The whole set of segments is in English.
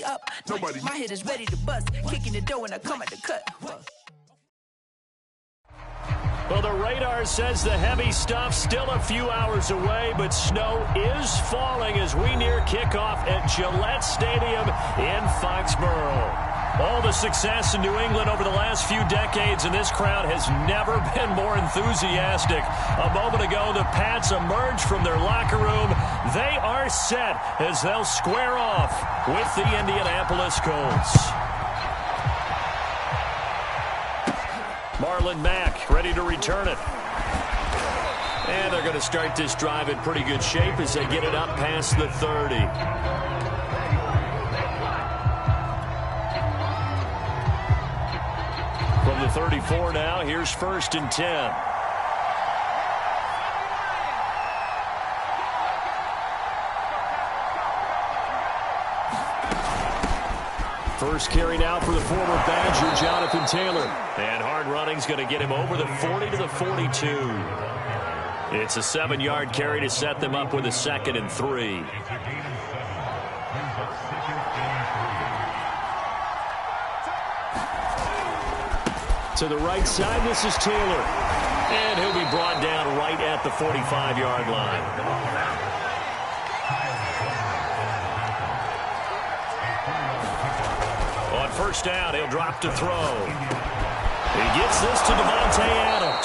up. My hit is ready to bust. Kicking the door when I come at the cut. Well, the radar says the heavy stuff's still a few hours away, but snow is falling as we near kickoff at Gillette Stadium in Foxborough. All the success in New England over the last few decades, and this crowd has never been more enthusiastic. A moment ago, the Pats emerged from their locker room. They are set as they'll square off with the Indianapolis Colts. Marlon Mack ready to return it. And they're going to start this drive in pretty good shape as they get it up past the 30. From the 34 now, here's 1st and 10. First carry now for the former Badger, Jonathan Taylor. And hard running's going to get him over the 40 to the 42. It's a 7-yard carry to set them up with a 2nd and 3. To the right side, this is Taylor. And he'll be brought down right at the 45-yard line. On first down, he'll drop to throw. He gets this to Devontae Adams.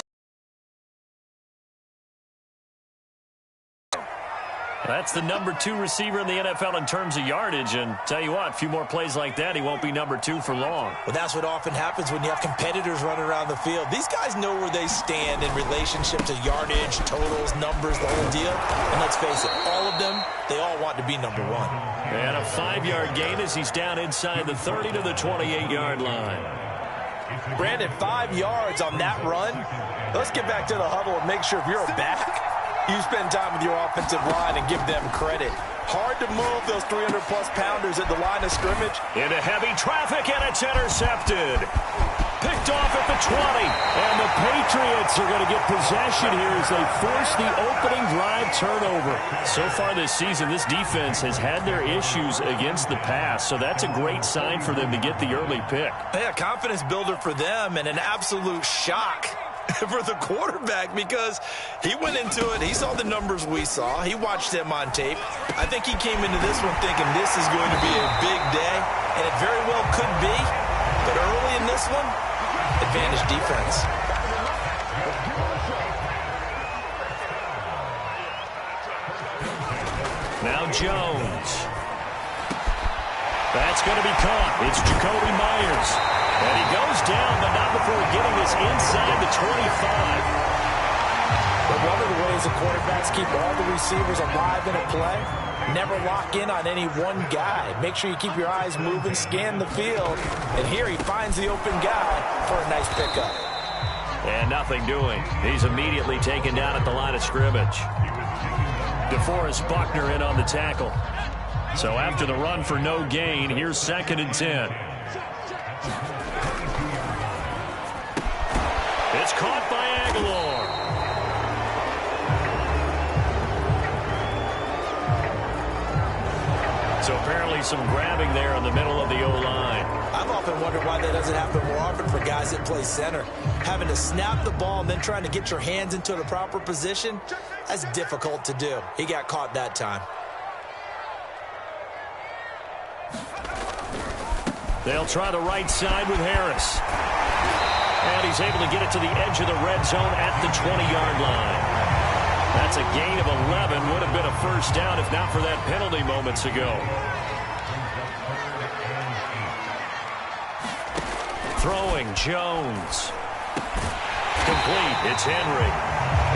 That's the number 2 receiver in the NFL in terms of yardage. And tell you what, a few more plays like that, he won't be number 2 for long. Well, that's what often happens when you have competitors running around the field. These guys know where they stand in relationship to yardage, totals, numbers, the whole deal. And let's face it, all of them, they all want to be number 1. And a 5-yard gain as he's down inside the 30 to the 28-yard line. Brandon, 5 yards on that run. Let's get back to the huddle and make sure if you're a back, you spend time with your offensive line and give them credit. Hard to move those 300-plus pounders at the line of scrimmage. Into heavy traffic, and it's intercepted. Picked off at the 20. And the Patriots are going to get possession here as they force the opening drive turnover. So far this season, this defense has had their issues against the pass, so that's a great sign for them to get the early pick. Yeah, confidence builder for them and an absolute shock for the quarterback because he went into it. He saw the numbers we saw. He watched them on tape. I think he came into this one thinking this is going to be a big day, and it very well could be. But early in this one, advantage defense. Now Jones. That's going to be caught. It's Jacoby Myers. And he goes down, but not before getting this inside the 25. But one of the ways the quarterbacks keep all the receivers alive in a play, never lock in on any one guy. Make sure you keep your eyes moving, scan the field. And here he finds the open guy for a nice pickup. And nothing doing. He's immediately taken down at the line of scrimmage. DeForest Buckner in on the tackle. So after the run for no gain, here's 2nd and 10. It's caught by Aguilar. So apparently some grabbing there in the middle of the O-line. I've often wondered why that doesn't happen more often for guys that play center. Having to snap the ball and then trying to get your hands into the proper position, that's difficult to do. He got caught that time. They'll try the right side with Harris. And he's able to get it to the edge of the red zone at the 20-yard line. That's a gain of 11. Would have been a first down if not for that penalty moments ago. Throwing Jones. Complete. It's Henry.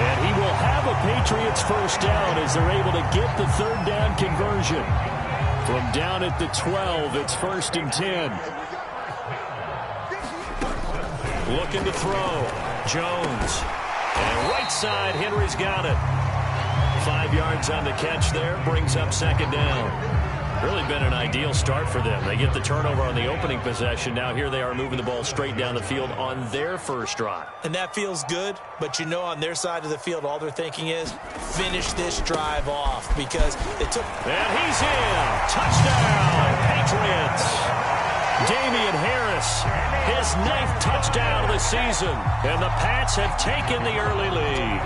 And he will have a Patriots first down as they're able to get the 3rd down conversion. From down at the 12, it's 1st and 10. Looking to throw. Jones. And right side, Henry's got it. 5 yards on the catch there. Brings up 2nd down. Really been an ideal start for them. They get the turnover on the opening possession. Now here they are moving the ball straight down the field on their first drive. And that feels good, but you know on their side of the field, all they're thinking is finish this drive off because it took... And he's in. Touchdown, Patriots. Damian Harris, his 9th touchdown of the season, and the Pats have taken the early lead.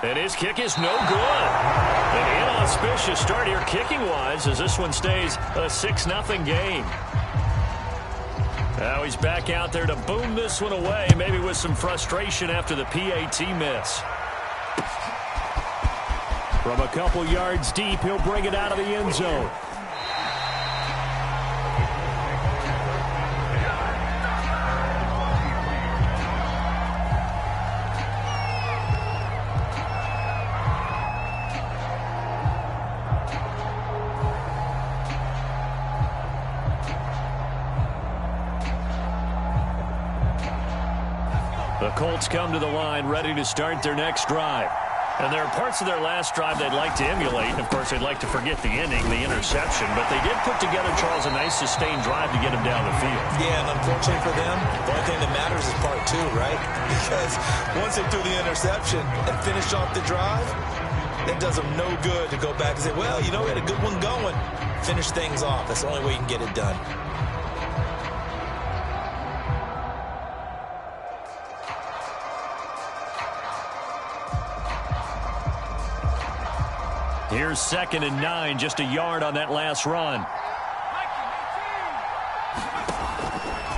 And his kick is no good. An inauspicious start here kicking-wise as this one stays a 6-0 game. Now he's back out there to boom this one away, maybe with some frustration after the PAT miss. From a couple yards deep, he'll bring it out of the end zone. The Colts come to the line, ready to start their next drive. And there are parts of their last drive they'd like to emulate. And, of course, they'd like to forget the ending, the interception. But they did put together, Charles, a nice sustained drive to get them down the field. Yeah, and unfortunately for them, the only thing that matters is part 2, right? Because once they threw the interception and finished off the drive, it does them no good to go back and say, well, you know, we had a good one going. Finish things off. That's the only way you can get it done. Here's 2nd and 9, just a yard on that last run.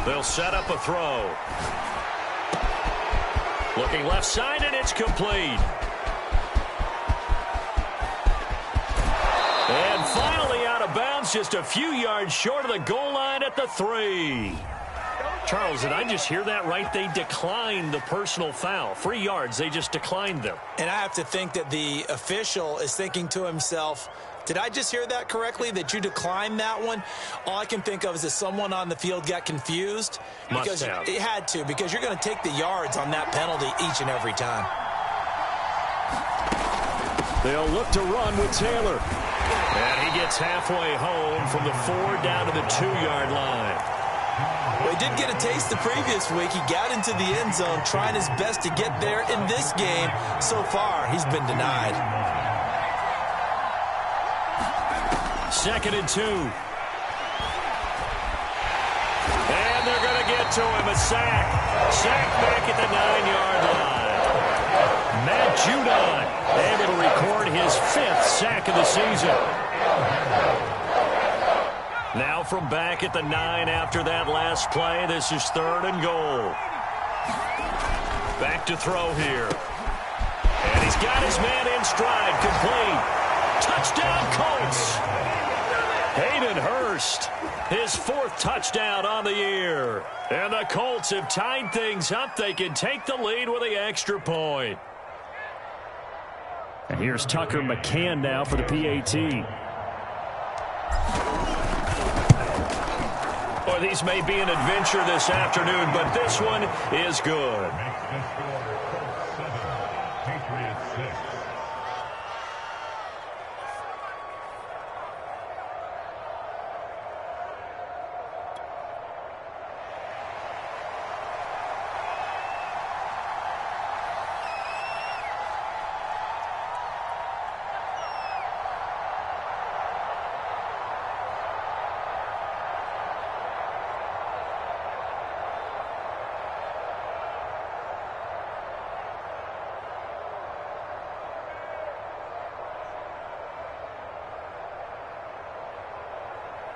They'll set up a throw. Looking left side, and it's complete. And finally out of bounds, just a few yards short of the goal line at the 3. Charles, did I just hear that right? They declined the personal foul. 3 yards, they just declined them. And I have to think that the official is thinking to himself, did I just hear that correctly, that you declined that one? All I can think of is that someone on the field got confused. Must have. It had to, because you're going to take the yards on that penalty each and every time. They'll look to run with Taylor. And he gets halfway home from the 4 down to the 2-yard line. Well, he did get a taste the previous week. He got into the end zone trying his best to get there in this game. So far, he's been denied. 2nd and 2. And they're going to get to him. A sack. Sack back at the 9-yard line. Matt Judon able to record his 5th sack of the season. Now from back at the 9 after that last play. This is 3rd and goal. Back to throw here. And he's got his man in stride. Complete. Touchdown, Colts. Hayden Hurst, his 4th touchdown on the year. And the Colts have tied things up. They can take the lead with the extra point. And here's Tucker McCann now for the PAT. Well, these may be an adventure this afternoon, but this one is good.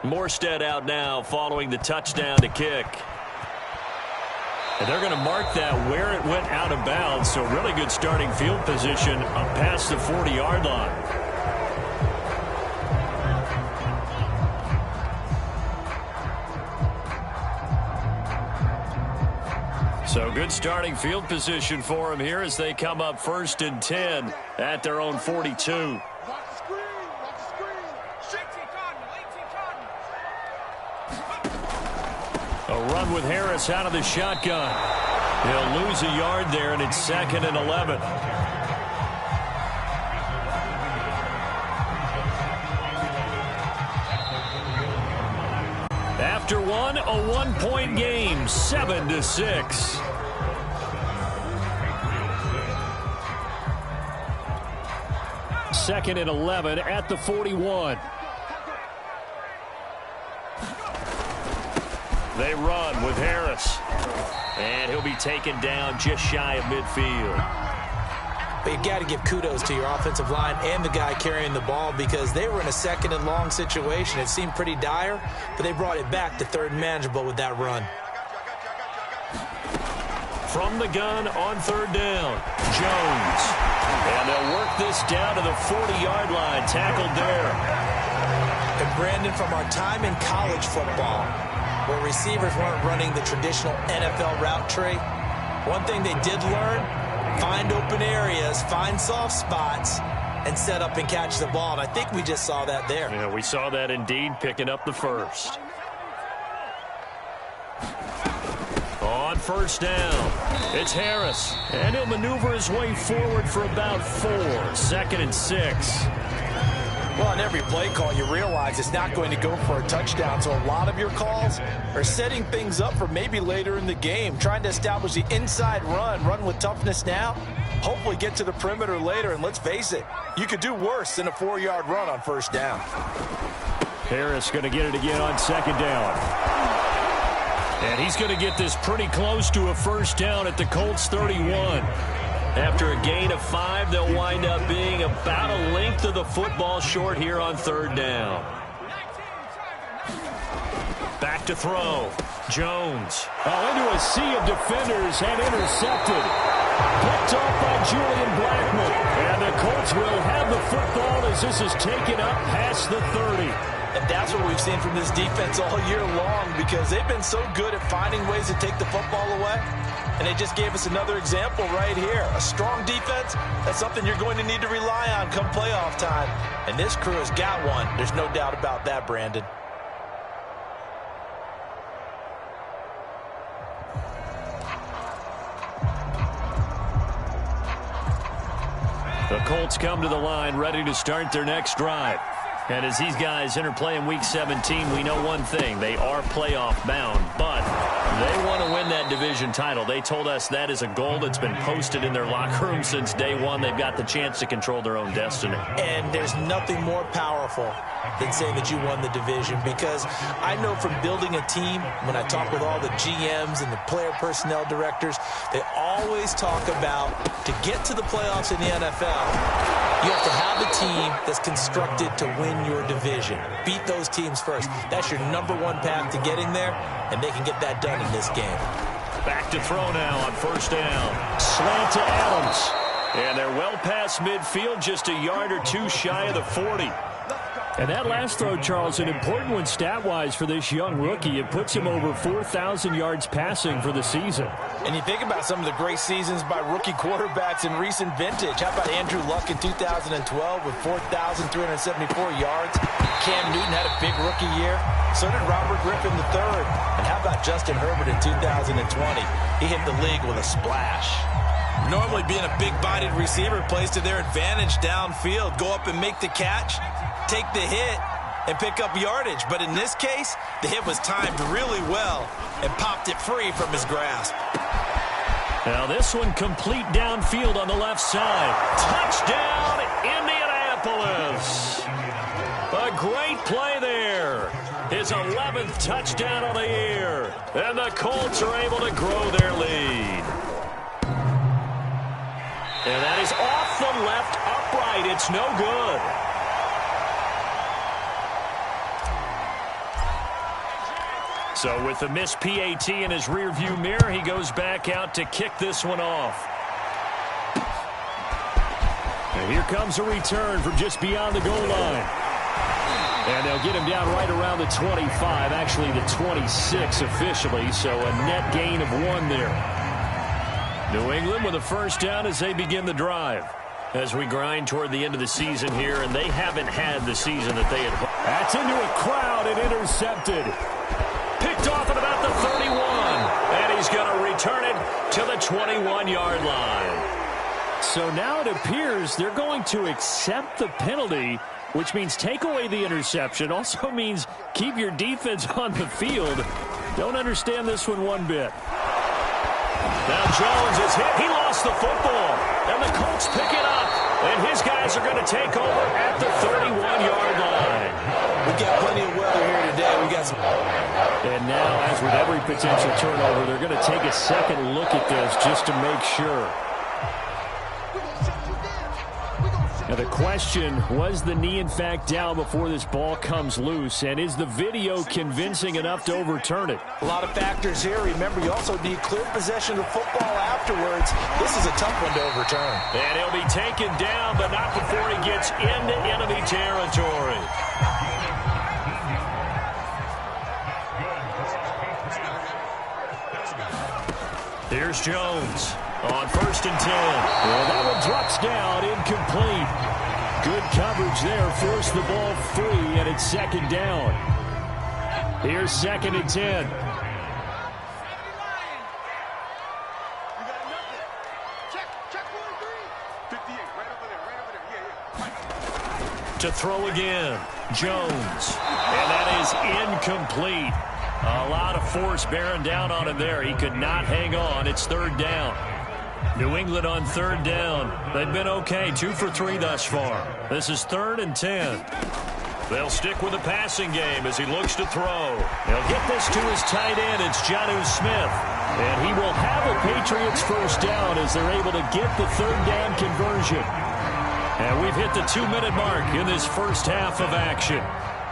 Morstead out now following the touchdown to kick. And they're going to mark that where it went out of bounds. So really good starting field position up past the 40-yard line. So good starting field position for them here as they come up 1st and 10 at their own 42. A run with Harris out of the shotgun. He'll lose a yard there, and it's 2nd and 11. After one, a 1-point game, 7-6. 2nd and 11 at the 41. They run with Harris. And he'll be taken down just shy of midfield. But you've got to give kudos to your offensive line and the guy carrying the ball because they were in a 2nd and long situation. It seemed pretty dire, but they brought it back to 3rd and manageable with that run. From the gun on 3rd down, Jones. And they'll work this down to the 40-yard line, tackled there. And Brandon, from our time in college football, where receivers weren't running the traditional NFL route tree, one thing they did learn, find open areas, find soft spots, and set up and catch the ball. And I think we just saw that there. Yeah, we saw that indeed, picking up the first. On 1st down, it's Harris. And he'll maneuver his way forward for about 4. 2nd and 6. Well, on every play call, you realize it's not going to go for a touchdown. So a lot of your calls are setting things up for maybe later in the game, trying to establish the inside run with toughness now, hopefully get to the perimeter later. And let's face it, you could do worse than a 4-yard run on 1st down. Harris going to get it again on 2nd down. And he's going to get this pretty close to a 1st down at the Colts 31. After a gain of 5, they'll wind up being about a length of the football short here on 3rd down. Back to throw. Jones. Into a sea of defenders and intercepted. Picked off by Julian Blackmon. And the Colts will have the football as this is taken up past the 30. And that's what we've seen from this defense all year long because they've been so good at finding ways to take the football away. And they just gave us another example right here. A strong defense, that's something you're going to need to rely on come playoff time. And this crew has got one. There's no doubt about that, Brandon. The Colts come to the line ready to start their next drive. And as these guys interplay in Week 17, we know one thing. They are playoff bound, but they want to win that division title. They told us that is a goal that's been posted in their locker room since day one. They've got the chance to control their own destiny. And there's nothing more powerful than saying that you won the division because I know from building a team, when I talk with all the GMs and the player personnel directors, they always talk about to get to the playoffs in the NFL, you have to have a team that's constructed to win your division. Beat those teams first. That's your #1 path to getting there, and they can get that done in this game. Back to throw now on 1st down. Slant to Adams. And they're well past midfield, just a yard or 2 shy of the 40. And that last throw, Charles, an important one stat-wise for this young rookie. It puts him over 4,000 yards passing for the season. And you think about some of the great seasons by rookie quarterbacks in recent vintage. How about Andrew Luck in 2012 with 4,374 yards? Cam Newton had a big rookie year. So did Robert Griffin III. And how about Justin Herbert in 2020? He hit the league with a splash. Normally being a big-bodied receiver plays to their advantage downfield. Go up and make the catch, take the hit, and pick up yardage. But in this case, the hit was timed really well and popped it free from his grasp. Now this one complete downfield on the left side. Touchdown, Indianapolis. A great play there. His 11th touchdown of the year. And the Colts are able to grow their lead. And that is off the left upright. It's no good. So with the missed PAT in his rearview mirror, he goes back out to kick this one off. And here comes a return from just beyond the goal line. And they'll get him down right around the 25, actually the 26 officially, so a net gain of 1 there. New England with a 1st down as they begin the drive. As we grind toward the end of the season here, and they haven't had the season that they had hoped. That's into a crowd and intercepted. Picked off at about the 31. And he's going to return it to the 21-yard line. So now it appears they're going to accept the penalty, which means take away the interception. Also means keep your defense on the field. Don't understand this one bit. Now Jones is hit. He lost the football. And the Colts pick it up. And his guys are going to take over at the 31-yard line. We got plenty of weather here today. We got some. And now, as with every potential turnover, they're going to take a second look at this just to make sure. Now the question, was the knee in fact down before this ball comes loose? And is the video convincing enough to overturn it? A lot of factors here. Remember, you also need clear possession of the football afterwards. This is a tough one to overturn. And he'll be taken down, but not before he gets into enemy territory. Here's Jones on 1st and 10. Well, that one drops down, incomplete. Good coverage there, forced the ball free, and it's 2nd down. Here's 2nd and 10. To throw again, Jones. And that is incomplete. A lot of force bearing down on him there. He could not hang on. It's 3rd down. New England on 3rd down. They've been okay, 2 for 3 thus far. This is 3rd and 10. They'll stick with the passing game as he looks to throw. He'll get this to his tight end. It's Jonnu Smith. And he will have a Patriots 1st down as they're able to get the 3rd down conversion. And we've hit the 2-minute mark in this first half of action.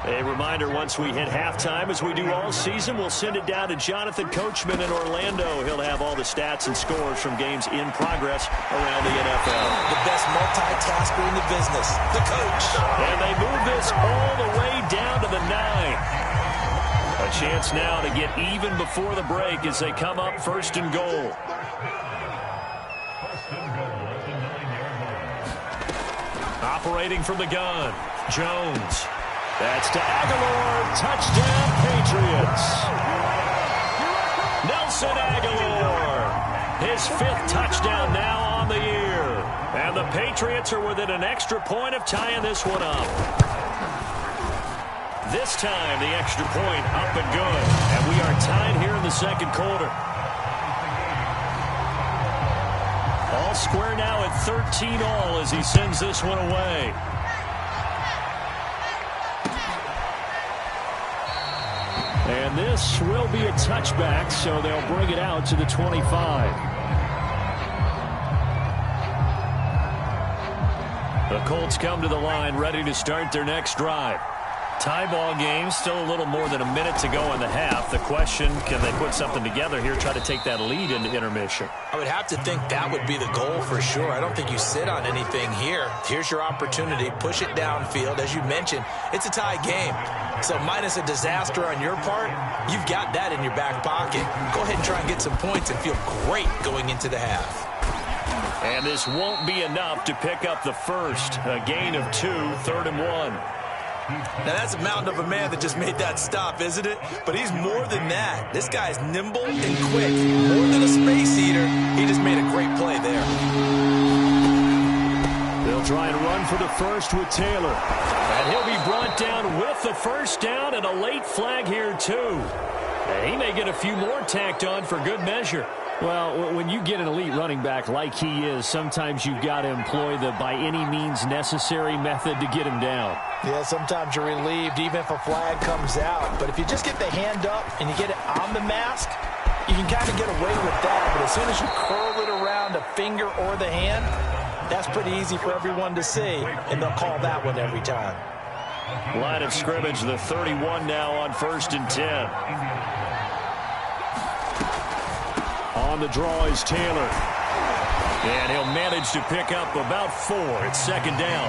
A reminder, once we hit halftime, as we do all season, we'll send it down to Jonathan Coachman in Orlando. He'll have all the stats and scores from games in progress around the NFL. The best multitasker in the business, the coach. And they move this all the way down to the 9. A chance now to get even before the break as they come up 1st and goal. Operating from the gun, Jones. That's to Aguilar. Touchdown, Patriots. Nelson Aguilar. His 5th touchdown now on the year. And the Patriots are within an extra point of tying this one up. This time, the extra point up and good. And we are tied here in the 2nd quarter. All square now at 13-all as he sends this one away. And this will be a touchback, so they'll bring it out to the 25. The Colts come to the line, ready to start their next drive. Tie ball game, still a little more than a minute to go in the half. The question, can they put something together here, try to take that lead into intermission? I would have to think that would be the goal for sure. I don't think you sit on anything here. Here's your opportunity. Push it downfield. As you mentioned, it's a tie game. So minus a disaster on your part, you've got that in your back pocket. Go ahead and try and get some points and feel great going into the half. And this won't be enough to pick up the first. A gain of 2, 3rd and 1. Now, that's a mountain of a man that just made that stop, isn't it? But he's more than that. This guy's nimble and quick. More than a space eater, he just made a great play there. They'll try and run for the first with Taylor. And he'll be brought down with the 1st down and a late flag here, too. And he may get a few more tacked on for good measure. Well, when you get an elite running back like he is, sometimes you've got to employ the by any means necessary method to get him down. Yeah, sometimes you're relieved even if a flag comes out. But if you just get the hand up and you get it on the mask, you can kind of get away with that. But as soon as you curl it around a finger or the hand, that's pretty easy for everyone to see, and they'll call that one every time. Line of scrimmage, the 31 now on 1st and 10. On the draw is Taylor. And he'll manage to pick up about 4. It's 2nd down.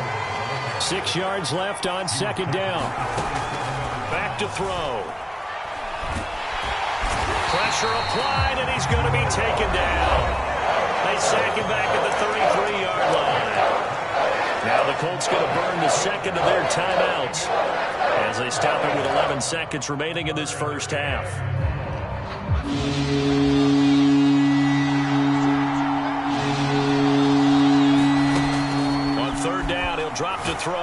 6 yards left on 2nd down. Back to throw. Pressure applied, and he's going to be taken down. They sack him back at the 33-yard line. Now the Colts going to burn the 2nd of their timeouts as they stop it with 11 seconds remaining in this first half. On 3rd down, he'll drop to throw.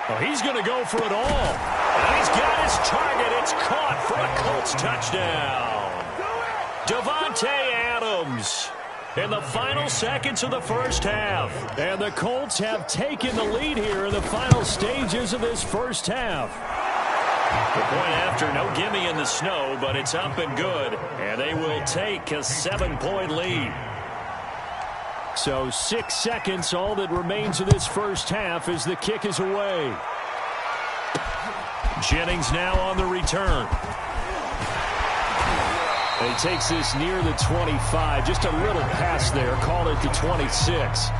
Oh, he's going to go for it all. And he's got his target. It's caught for a Colts touchdown. Davante Adams. in the final seconds of the first half. And the Colts have taken the lead here in the final stages of this first half. The point after, no gimme in the snow, but it's up and good. And they will take a 7-point lead. So 6 seconds, all that remains of this first half as the kick is away. Jennings now on the return. And he takes this near the 25. Just a little pass there. Call it the 26.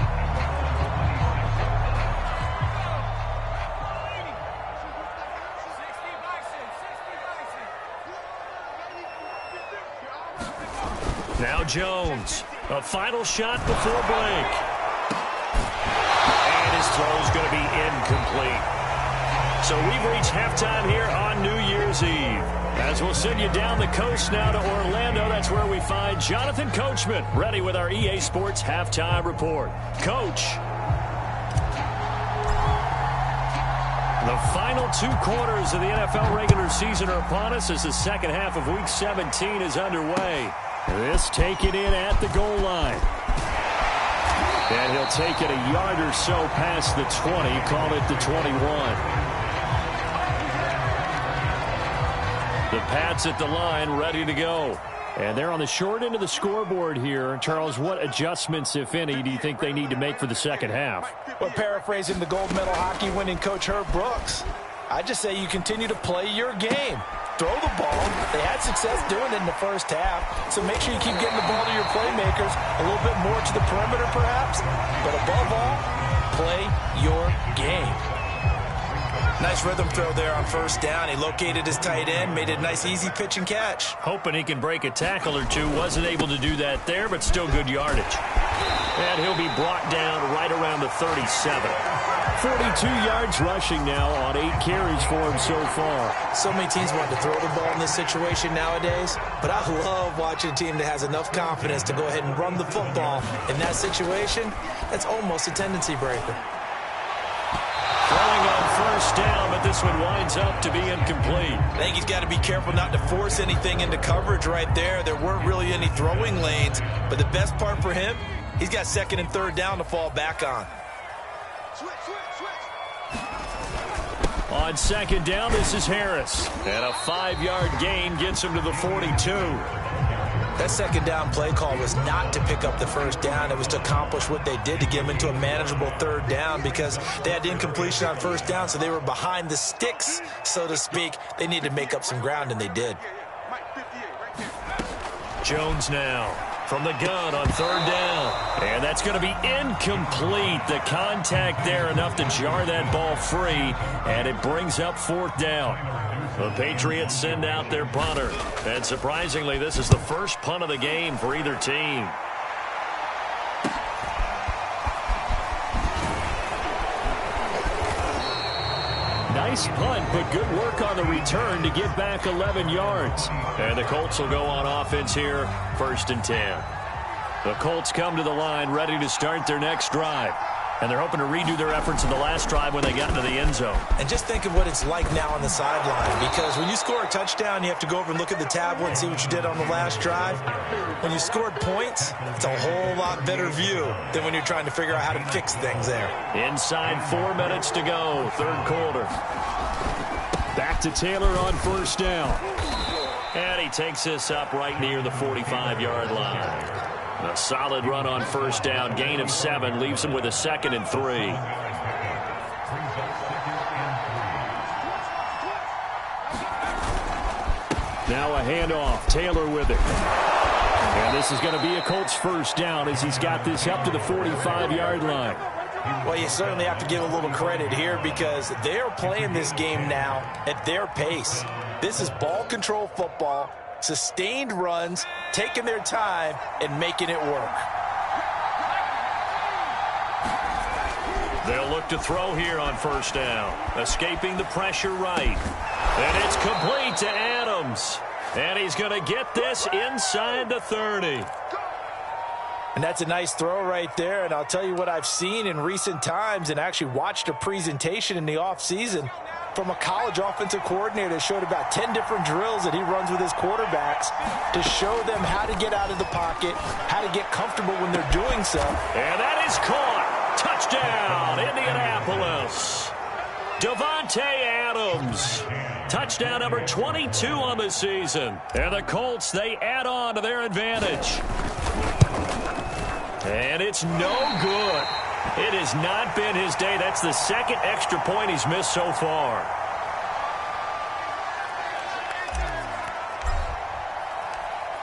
Now Jones. A final shot before break. And his throw is going to be incomplete. So we've reached halftime here on New Year's Eve. As we'll send you down the coast now to Orlando, that's where we find Jonathan Coachman, ready with our EA Sports Halftime Report. Coach. The final 2 quarters of the NFL regular season are upon us as the second half of Week 17 is underway. This taken in at the goal line. And he'll take it a yard or so past the 20, call it the 21. The Pats at the line, ready to go. And they're on the short end of the scoreboard here. Charles, what adjustments, if any, do you think they need to make for the second half? Well, paraphrasing the gold medal hockey winning coach Herb Brooks, I just say you continue to play your game. Throw the ball. They had success doing it in the first half, so make sure you keep getting the ball to your playmakers, a little bit more to the perimeter perhaps, but above all, play your game. Nice rhythm throw there on first down. He located his tight end, made it a nice easy pitch and catch. Hoping he can break a tackle or two. Wasn't able to do that there, but still good yardage. And he'll be brought down right around the 37. 42 yards rushing now on 8 carries for him so far. So many teams want to throw the ball in this situation nowadays, but I love watching a team that has enough confidence to go ahead and run the football. In that situation, that's almost a tendency breaker. Throwing on first down, but this one winds up to be incomplete. I think he's got to be careful not to force anything into coverage right there. There weren't really any throwing lanes, but the best part for him, he's got second and third down to fall back on. On second down, this is Harris. And a 5-yard gain gets him to the 42. That second down play call was not to pick up the first down. It was to accomplish what they did to get him into a manageable third down because they had incompletion on first down, so they were behind the sticks, so to speak. They needed to make up some ground, and they did. Jones now from the gun on third down. And that's going to be incomplete. The contact there enough to jar that ball free, and it brings up fourth down. The Patriots send out their punter. And surprisingly, this is the first punt of the game for either team. Nice punt, but good work on the return to get back 11 yards. And the Colts will go on offense here, 1st and 10. The Colts come to the line ready to start their next drive. And they're hoping to redo their efforts in the last drive when they got into the end zone. And just think of what it's like now on the sideline, because when you score a touchdown, you have to go over and look at the tablet and see what you did on the last drive. When you scored points, it's a whole lot better view than when you're trying to figure out how to fix things there. Inside 4 minutes to go, third quarter. Back to Taylor on first down. And he takes this up right near the 45-yard line. A solid run on first down, gain of 7, leaves him with a 2nd and 3. Now a handoff, Taylor with it. And this is going to be a Colts first down as he's got this up to the 45-yard line. Well, you certainly have to give a little credit here because they're playing this game now at their pace. This is ball control football. Sustained runs, taking their time, and making it work. They'll look to throw here on first down. Escaping the pressure right. And it's complete to Adams. And he's going to get this inside the 30. And that's a nice throw right there. And I'll tell you what I've seen in recent times and actually watched a presentation in the offseason. from a college offensive coordinator that showed about 10 different drills that he runs with his quarterbacks to show them how to get out of the pocket, how to get comfortable when they're doing so. And that is caught. Touchdown, Indianapolis. Davante Adams. Touchdown number 22 on the season. And the Colts, they add on to their advantage. And it's no good. It has not been his day. That's the second extra point he's missed so far.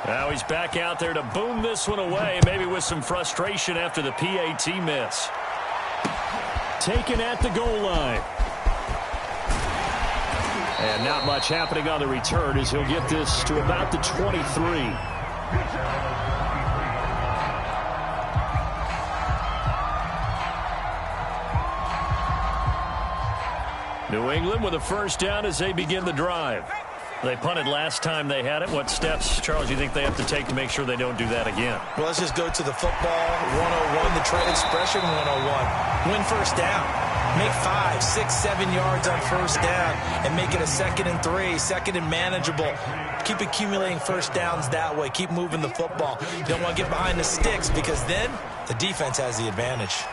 Now he's back out there to boom this one away, maybe with some frustration after the PAT miss. Taken at the goal line. And not much happening on the return as he'll get this to about the 23. New England with a first down as they begin the drive. They punted last time they had it. What steps, Charles, you think they have to take to make sure they don't do that again? Well, let's just go to the football 101, the trade expression 101. Win first down. Make 5, 6, 7 yards on first down and make it a 2nd and 3, 2nd and manageable. Keep accumulating first downs that way. Keep moving the football. You don't want to get behind the sticks because then the defense has the advantage.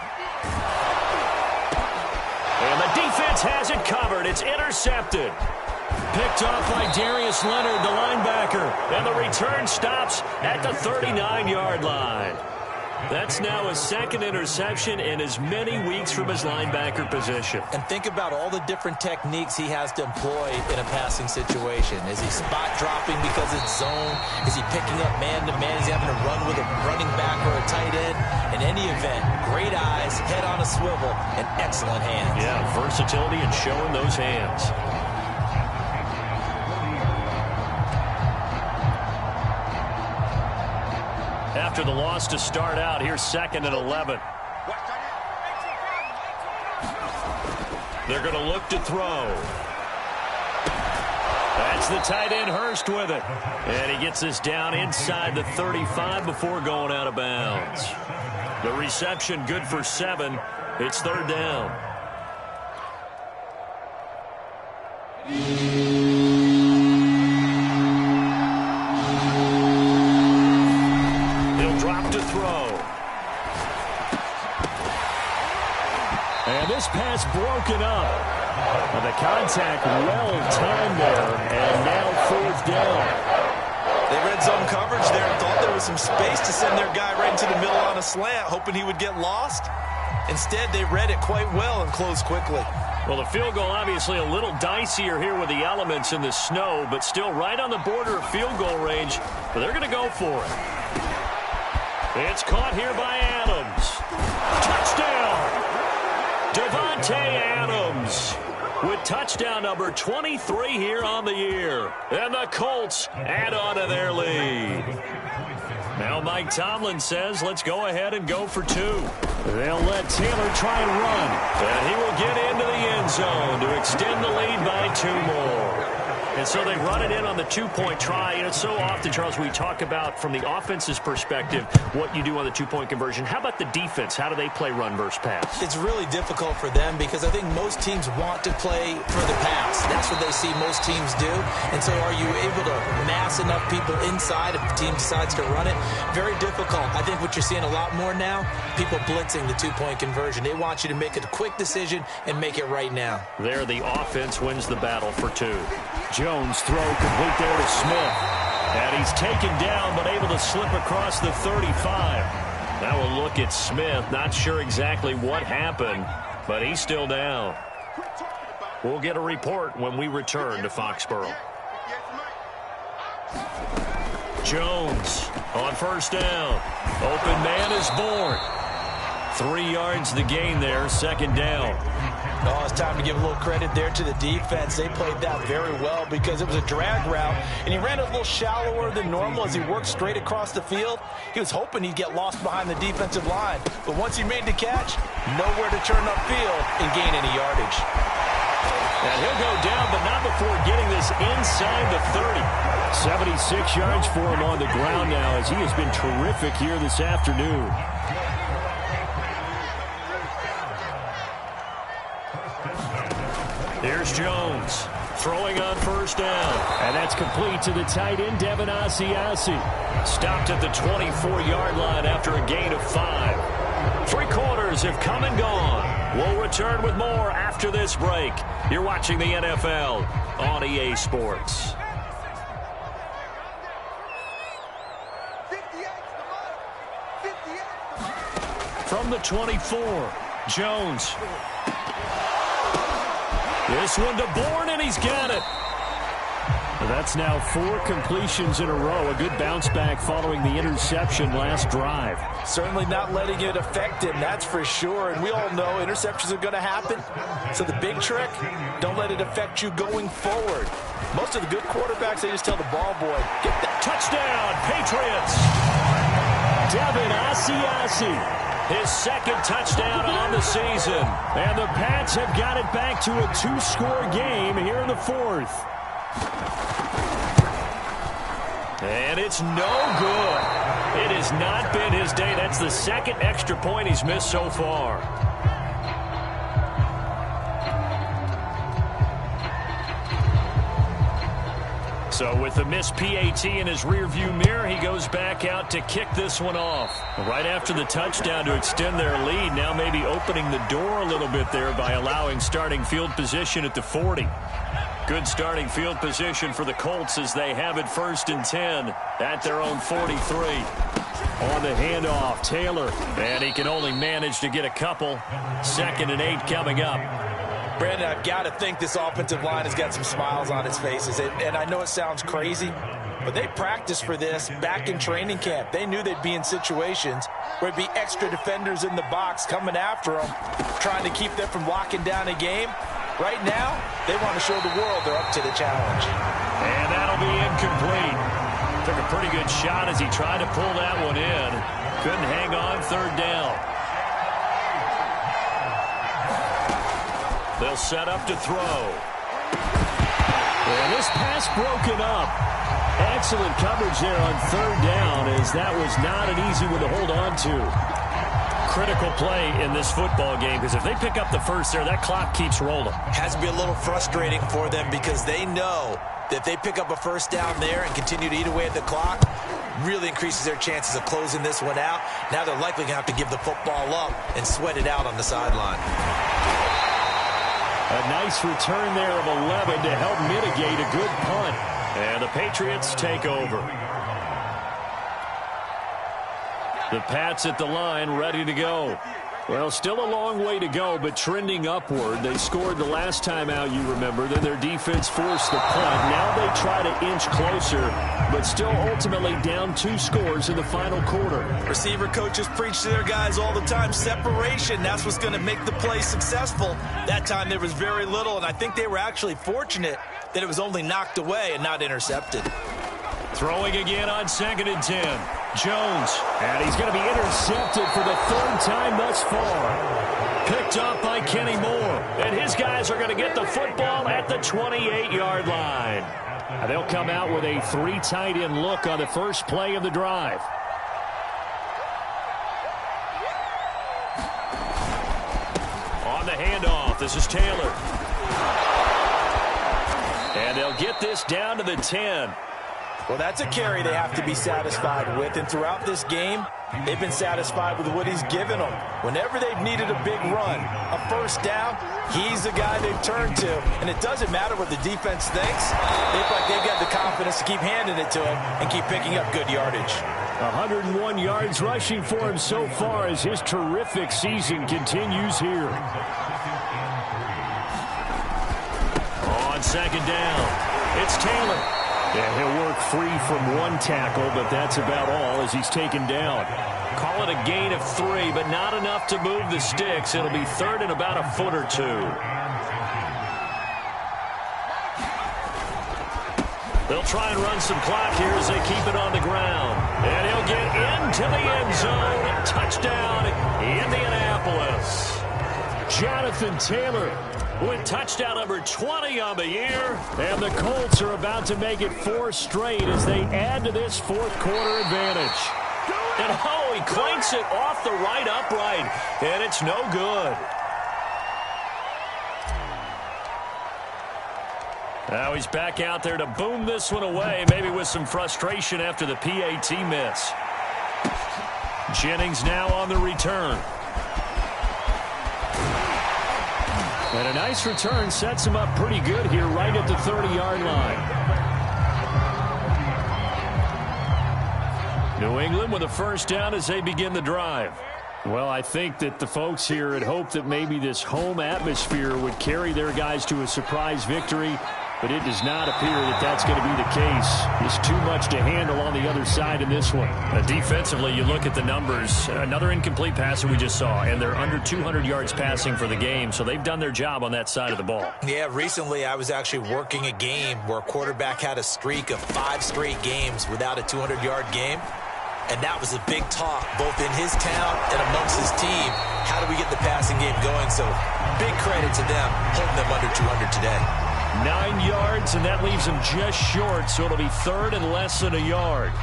And the defense has it covered. It's intercepted. Picked off by Darius Leonard, the linebacker. And the return stops at the 39-yard line. That's now his second interception in as many weeks from his linebacker position. And think about all the different techniques he has to employ in a passing situation. Is he spot dropping because it's zone? Is he picking up man-to-man? Is he having to run with a running back or a tight end? In any event, great eyes, head on a swivel, and excellent hands. Yeah, versatility and showing those hands. After the loss to start out, here's 2nd and 11. They're going to look to throw. That's the tight end Hurst with it. And he gets this down inside the 35 before going out of bounds. The reception good for 7. It's 3rd down. And this pass broken up. And the contact well-timed there. And now 4th down. They read zone coverage there and thought there was some space to send their guy right into the middle on a slant, hoping he would get lost. Instead, they read it quite well and closed quickly. Well, the field goal obviously a little dicier here with the elements in the snow, but still right on the border of field goal range. But they're going to go for it. It's caught here by Adams. Touchdown! Davante Adams with touchdown number 23 here on the year. And the Colts add on to their lead. Now Mike Tomlin says, let's go ahead and go for 2. They'll let Taylor try and run. And he will get into the end zone to extend the lead by 2 more. And so they run it in on the 2-point try. And it's so often, Charles, we talk about from the offense's perspective what you do on the 2-point conversion. How about the defense? How do they play run versus pass? It's really difficult for them because I think most teams want to play for the pass. That's what they see most teams do. And so are you able to mass enough people inside if the team decides to run it? Very difficult. I think what you're seeing a lot more now, people blitzing the 2-point conversion. They want you to make a quick decision and make it right now. There, the offense wins the battle for 2. Jones throw complete there to Smith. And he's taken down but able to slip across the 35. Now we'll look at Smith. Not sure exactly what happened, but he's still down. We'll get a report when we return to Foxborough. Jones on first down. Open man is born. 3 yards the gain there, 2nd down. Oh, it's time to give a little credit there to the defense. They played that very well because it was a drag route, and he ran a little shallower than normal as he worked straight across the field. He was hoping he'd get lost behind the defensive line, but once he made the catch, nowhere to turn upfield and gain any yardage. And he'll go down, but not before getting this inside the 30. 76 yards for him on the ground now as he has been terrific here this afternoon. Here's Here's Jones throwing on first down. And that's complete to the tight end, Devin Asiasi. Stopped at the 24-yard line after a gain of 5. 3 quarters have come and gone. We'll return with more after this break. You're watching the NFL on EA Sports. From the 24, Jones. This one to Bourne, and he's got it. That's now 4 completions in a row. A good bounce back following the interception last drive. Certainly not letting it affect him, that's for sure. And we all know interceptions are going to happen. So the big trick, don't let it affect you going forward. Most of the good quarterbacks, they just tell the ball boy, get that. Touchdown, Patriots. Devin Asiasi. His second touchdown on the season. And the Pats have got it back to a 2-score game here in the 4th. And it's no good. It has not been his day. That's the second extra point he's missed so far. So with the missed PAT in his rearview mirror, he goes back out to kick this one off. Right after the touchdown to extend their lead, now maybe opening the door a little bit there by allowing starting field position at the 40. Good starting field position for the Colts as they have it 1st and 10 at their own 43. On the handoff, Taylor. And he can only manage to get a couple. 2nd and 8 coming up. Brandon, I've got to think this offensive line has got some smiles on its faces. And I know it sounds crazy, but they practiced for this back in training camp. They knew they'd be in situations where there'd be extra defenders in the box coming after them, trying to keep them from locking down a game. Right now, they want to show the world they're up to the challenge. And that'll be incomplete. Took a pretty good shot as he tried to pull that one in. Couldn't hang on 3rd down. They'll set up to throw. And this pass broken up. Excellent coverage there on 3rd down, as that was not an easy one to hold on to. Critical play in this football game, because if they pick up the first there, that clock keeps rolling. Has to be a little frustrating for them because they know that if they pick up a first down there and continue to eat away at the clock, really increases their chances of closing this one out. Now they're likely going to have to give the football up and sweat it out on the sideline. A nice return there of 11 to help mitigate a good punt. And the Patriots take over. The Pats at the line, ready to go. Well, still a long way to go, but trending upward. They scored the last time out, you remember. Then their defense forced the punt. Now they try to inch closer, but still ultimately down 2 scores in the final quarter. Receiver coaches preach to their guys all the time. Separation, that's what's going to make the play successful. That time there was very little, and I think they were actually fortunate that it was only knocked away and not intercepted. Throwing again on 2nd and 10. Jones, and he's going to be intercepted for the 3rd time thus far. Picked up by Kenny Moore, and his guys are going to get the football at the 28-yard line. And they'll come out with a 3 tight end look on the first play of the drive. On the handoff, this is Taylor. And they'll get this down to the 10. Well, that's a carry they have to be satisfied with, and throughout this game, they've been satisfied with what he's given them. Whenever they've needed a big run, a first down, he's the guy they've turned to, and it doesn't matter what the defense thinks. They look like they've got the confidence to keep handing it to him and keep picking up good yardage. 101 yards rushing for him so far as his terrific season continues here. On 2nd down, it's Taylor. Yeah, he'll work free from 1 tackle, but that's about all as he's taken down. Call it a gain of 3, but not enough to move the sticks. It'll be 3rd and about a foot or 2. They'll try and run some clock here as they keep it on the ground. And he'll get into the end zone. Touchdown, Indianapolis. Jonathan Taylor with touchdown number 20 on the year. And the Colts are about to make it 4 straight as they add to this 4th quarter advantage. And oh, he clanks it off the right upright. And it's no good. Now he's back out there to boom this one away, maybe with some frustration after the PAT miss. Jennings now on the return. And a nice return sets him up pretty good here right at the 30-yard line. New England with a first down as they begin the drive. Well, I think that the folks here had hoped that maybe this home atmosphere would carry their guys to a surprise victory, but it does not appear that that's going to be the case. There's too much to handle on the other side in this one. Defensively, you look at the numbers. Another incomplete pass that we just saw, and they're under 200 yards passing for the game, so they've done their job on that side of the ball. Yeah, recently I was actually working a game where a quarterback had a streak of 5 straight games without a 200-yard game. And that was a big talk, both in his town and amongst his team. How do we get the passing game going? So big credit to them, holding them under 200 today. 9 yards, and that leaves them just short, so it'll be third and less than a yard.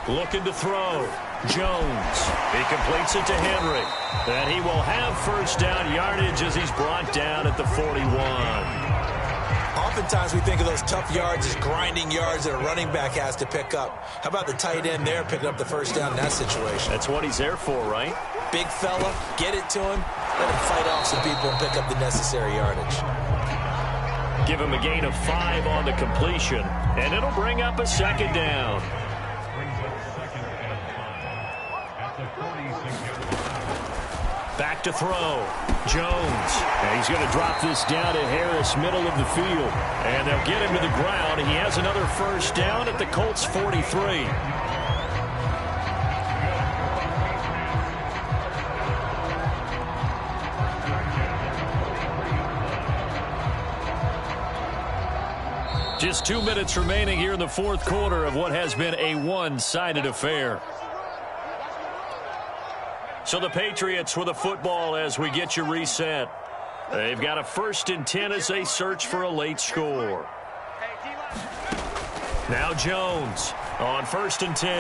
Looking to throw. Jones. He completes it to Henry. And he will have first down yardage as he's brought down at the 41. Oftentimes we think of those tough yards as grinding yards that a running back has to pick up. How about the tight end there picking up the first down in that situation? That's what he's there for, right? Big fella, get it to him, let him fight off some people and pick up the necessary yardage. Give him a gain of 5 on the completion, and it'll bring up a second down. Back to throw. Jones. And he's going to drop this down to Harris, middle of the field. And they'll get him to the ground. He has another first down at the Colts 43. Just 2 minutes remaining here in the fourth quarter of what has been a one-sided affair. So the Patriots with a football as we get you reset. They've got a 1st and 10 as they search for a late score. Now Jones on 1st and 10.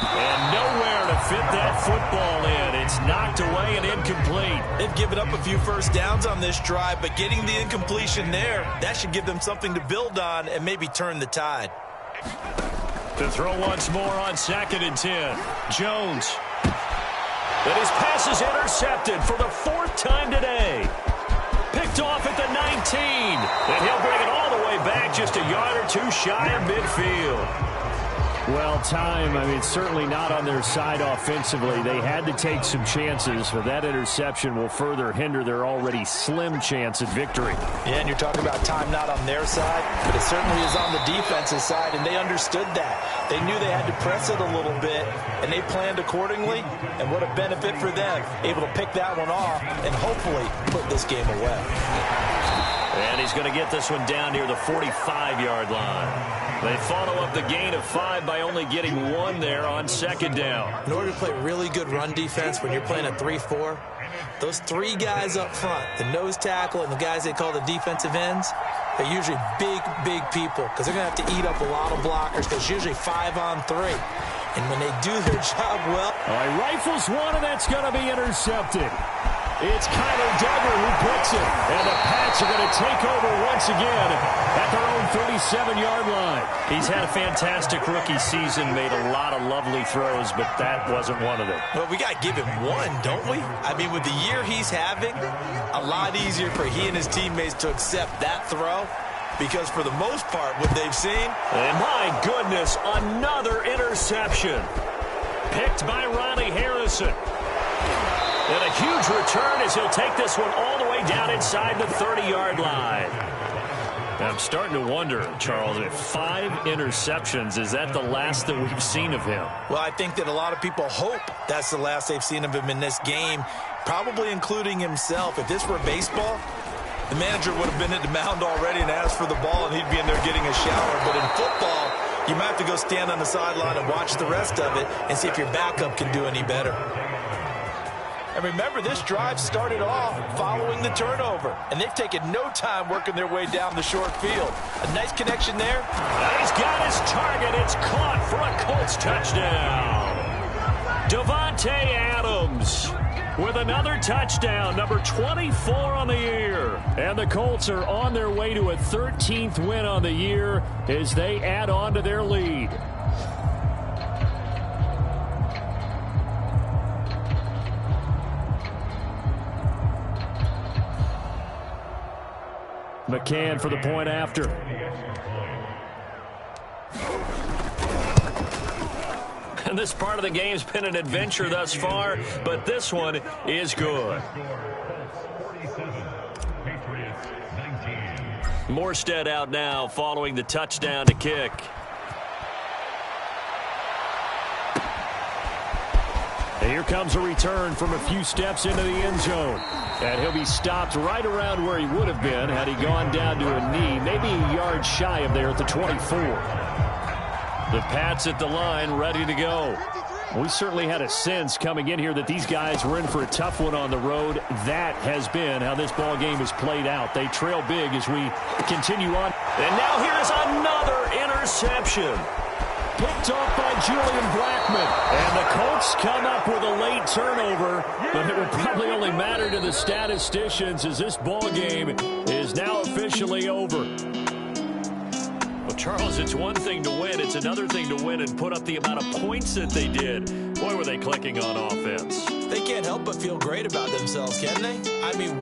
And nowhere to fit that football in. It's knocked away and incomplete. They've given up a few first downs on this drive, but getting the incompletion there, that should give them something to build on and maybe turn the tide. To throw once more on 2nd and 10. Jones. And his pass is intercepted for the 4th time today. Picked off at the 19. And he'll bring it all the way back just a yard or 2 shy of midfield. Well, time, I mean, certainly not on their side offensively. They had to take some chances, but that interception will further hinder their already slim chance at victory. Yeah, and you're talking about time not on their side, but it certainly is on the defensive side, and they understood that. They knew they had to press it a little bit, and they planned accordingly, and what a benefit for them, able to pick that one off and hopefully put this game away. And he's going to get this one down near the 45-yard line. They follow up the gain of 5 by only getting 1 there on 2nd down. In order to play really good run defense when you're playing a 3-4, those 3 guys up front, the nose tackle and the guys they call the defensive ends, they're usually big, big people because they're going to have to eat up a lot of blockers because it's usually 5 on 3. And when they do their job well... All right, rifles one, and that's going to be intercepted. It's Kyler Duggar who picks it, and the Pats are going to take over once again at their own 37-yard line. He's had a fantastic rookie season, made a lot of lovely throws, but that wasn't one of them. Well, we got to give him one, don't we? I mean, with the year he's having, a lot easier for he and his teammates to accept that throw because for the most part, what they've seen... And my goodness, another interception. Picked by Ronnie Harrison. And a huge return as he'll take this one all the way down inside the 30-yard line. I'm starting to wonder, Charles, if 5 interceptions, is that the last that we've seen of him? Well, I think that a lot of people hope that's the last they've seen of him in this game, probably including himself. If this were baseball, the manager would have been at the mound already and asked for the ball, and he'd be in there getting a shower. But in football, you might have to go stand on the sideline and watch the rest of it and see if your backup can do any better. And remember, this drive started off following the turnover, and they've taken no time working their way down the short field. A nice connection there. And he's got his target. It's caught for a Colts touchdown. Devontae Devontae Adams with another touchdown, number 24 on the year. And the Colts are on their way to a 13th win on the year as they add on to their lead. McCann for the point after. And this part of the game's been an adventure thus far, but this one is good. Morstead out now following the touchdown to kick. And here comes a return from a few steps into the end zone. And he'll be stopped right around where he would have been had he gone down to a knee, maybe a yard shy of there at the 24. The Pats at the line, ready to go. We certainly had a sense coming in here that these guys were in for a tough one on the road. That has been how this ball game has played out. They trail big as we continue on. And now here's another interception. Picked off by Julian Blackmon. And the Colts come up with a late turnover, but it would probably only matter to the statisticians as this ball game is now officially over. Well, Charles, it's one thing to win. It's another thing to win and put up the amount of points that they did. Boy, were they clicking on offense. They can't help but feel great about themselves, can they? I mean...